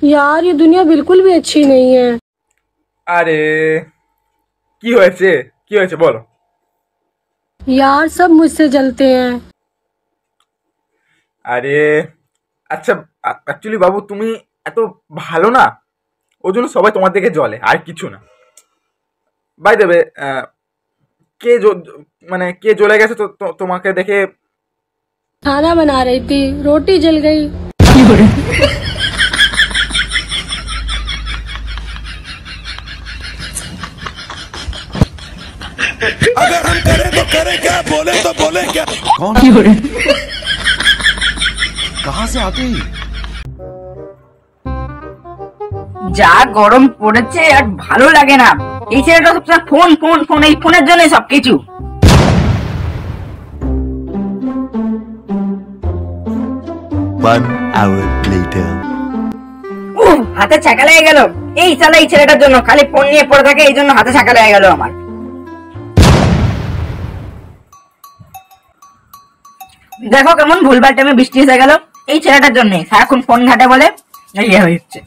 यार ये दुनिया बिल्कुल भी अच्छी नहीं है। আরে কি হয়েছে কি হয়েছে বলো। यार सब मुझसे जलते हैं। আরে আচ্ছা, অ্যাকচুয়ালি বাবু তুমি এত ভালো না, ওই জন্য সবাই তোমার দিকে জ্বলে, আর কিছু না। বাই দেবে কে মানে কে জ্বলে গেছে তোমাকে দেখে? खाना बना रही थी, रोटी जल गई। अगर हम करें तो करें क्या, बोले तो बोले क्या। कौन कहाँ से आते हैं? যা গরম পড়েছে আর ভালো লাগে না। এই ছেলেটা সবসময় ফোন ফোন ফোন, এই ফোনের জন্য সবকিছু। হাতে ছাকা লেগে গেল। এই শালা এই ছেলেটার জন্য খালি ফোন নিয়ে পড়ে থাকে, এই জন্য হাতে ছাকা লেগে গেল আমার। দেখো কেমন ভুলভাল টাইমে বৃষ্টি এসে গেল, এই ছেলেটার জন্য। সারাক্ষণ ফোন ঘাটে বলে এই হচ্ছে।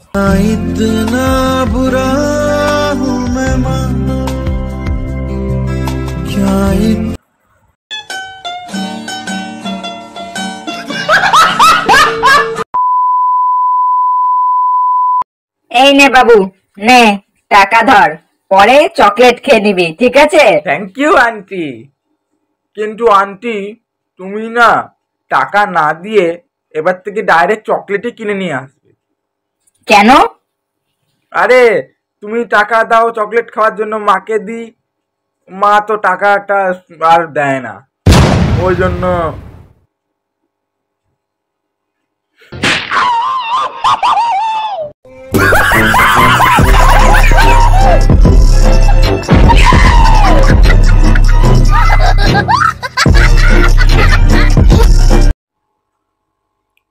এই নে বাবু, নে টাকা ধর, পরে চকলেট খেয়ে নিবি, ঠিক আছে? Thank you aunty. কিন্তু আন্টি তুমি না টাকা না দিয়ে এবার থেকে ডাইরেক্ট চকলেটই কিনে নিয়ে আসবে। কেন? আরে তুমি টাকা দাও চকলেট খাওয়ার জন্য, মাকে দি, মা তো টাকাটা আর দেয় না, ওই জন্য।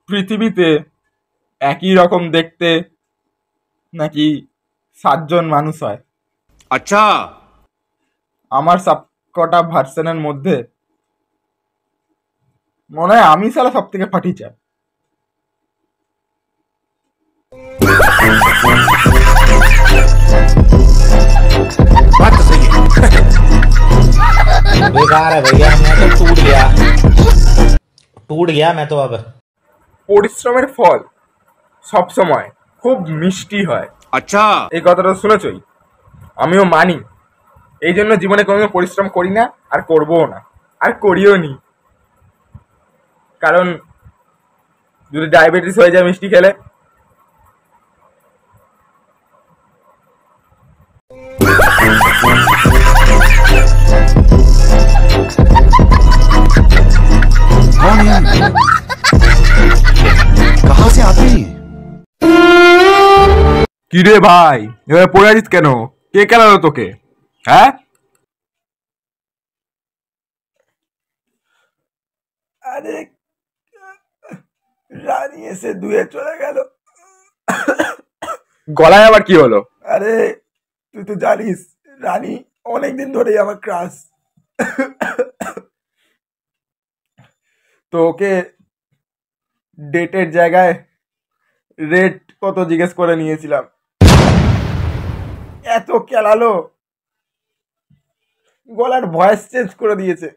পৃথিবীতে একই রকম দেখতে নাকি 7 জন মানুষ হয়? अच्छा, আমার সবকটা ভার্সনের মধ্যে মনে হয় আমি সালা সব থেকে ফাটি চাই। बात तो सही है। बेकार है भैया, मैं तो टूट गया मैं तो अब। পরিশ্রমের ফল সব সময় খুব মিষ্টি হয়। अच्छा, এই কথাটা শুনেছই, আমিও মানি। এই জন্য জীবনে কোনো পরিশ্রম করি না, আর করবও না, আর করিও নি। কারণ যদি ডায়াবেটিস হয়ে যায় মিষ্টি খেলে। कौन है? कहाँ से आते हैं? কিরে ভাই, এভাবে পড়ে আছিস কেন? কে খেলালো তোকে? হ্যাঁ, আরে রানী এসে ধুয়ে চলে গেল। গলায় আবার কি হলো? আরে তুই তো জানিস রানী অনেকদিন ধরেই আমার ক্রাশ। তো ওকে ডেটের জায়গায় রেট কত জিজ্ঞেস করে নিয়েছিলাম, এত কেলালো, গলার ভয়েস চেঞ্জ করে দিয়েছে।